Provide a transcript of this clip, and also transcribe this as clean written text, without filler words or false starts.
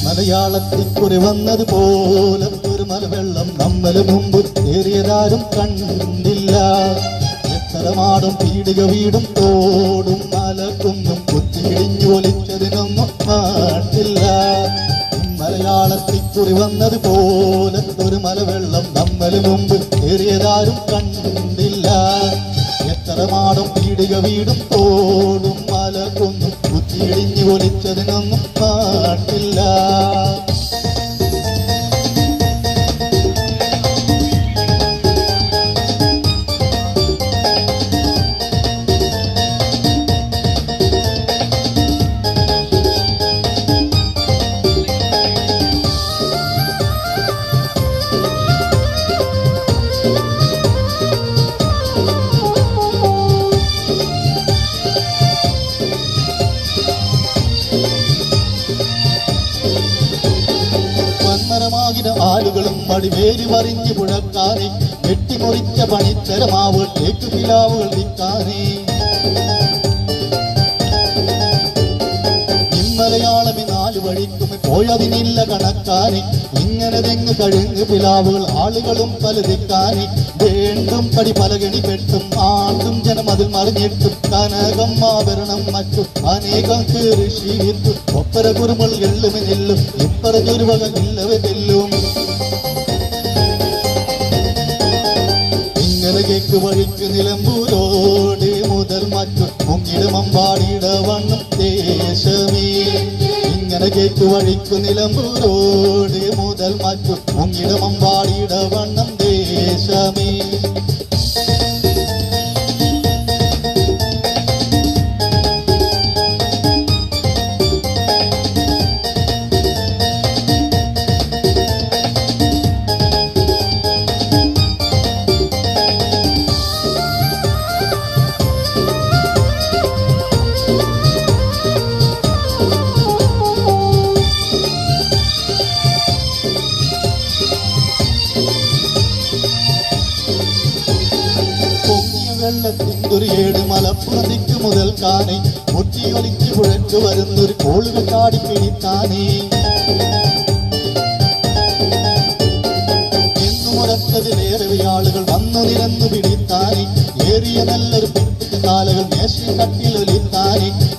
മലയാളത്തിക്കുറി വന്നതുപോലെ ഒരു മലവെള്ളം നമ്മൾ മുമ്പ് ഏറിയതാരും കണ്ടില്ല. എത്രമാടും പീടിക വീടും തോടും മലക്കുന്നും കുത്തിയിടിഞ്ഞു ഒലിച്ചതിനൊന്നും പാട്ടില്ല. മലയാളത്തിക്കുറി വന്നതുപോലെ ഒരു മലവെള്ളം നമ്മൾ മുമ്പ് ഏറിയതാരും കണ്ടില്ല. എത്രമാടും പീടിക വീടും തോടും മലക്കുന്നും കുത്തിയിടിഞ്ഞു ഒലിച്ചതിനൊന്നും പാട്ടില്ല. ആളുകളും മടിവേരി മറിഞ്ഞു പുഴക്കാനെ വെട്ടിമുറിച്ച പണിത്തരമാവുകൾ തേക്ക് പിലാവുകൾ വിൽക്കാനേ. ഇമ്മലയാളമി നാലു വഴിക്കും പോയതിനില്ല കണക്കാനെ. ഇങ്ങനെ തെങ്ങ് കഴുങ്ങ് പിലാവുകൾ ആളുകളും പലതിക്കാനെ. വേണ്ടും പടി പലകണി പെട്ടും ആണ്ടും ജനം അതിൽ മറിഞ്ഞിട്ടും കനകം ആഭരണം മറ്റും അനേകം കൃഷിയിട്ടും ഒപ്പര കുറുമൾ എള്ളുമി നെല്ലും ഇപ്പറഞ്ഞൊരു വക ഇല്ലവ തെല്ലും. ഇങ്ങനെ കേക്ക് വഴിക്ക് നിലമ്പൂരോട് മുതൽ മറ്റും മുങ്ങിടുമമ്പാടിയുടെ വണ്ണം ദേശമേ. ഇങ്ങനെ കേക്ക് വഴിക്ക് നിലമ്പൂരോട് മുതൽ മറ്റും മുങ്ങിടുമമ്പാടിയുടെ വണ്ണം ദേശമേ. വെള്ളത്തിൻ്റൊരു ഏട് മലപ്പുറത്തേക്ക് മുതൽ കാനെ മുട്ടിയൊലിച്ച് പുഴക്ക് വരുന്നൊരു കോളുകൾ ചാടി പിടിത്താനേ. എന്നുമുറത്തതിലേറെ ആളുകൾ വന്നു നിരന്നു പിടിത്താനേ. ഏറിയ നല്ലൊരു പെട്ടിക്ക് കാലകൾ മേശ കട്ടിലൊലി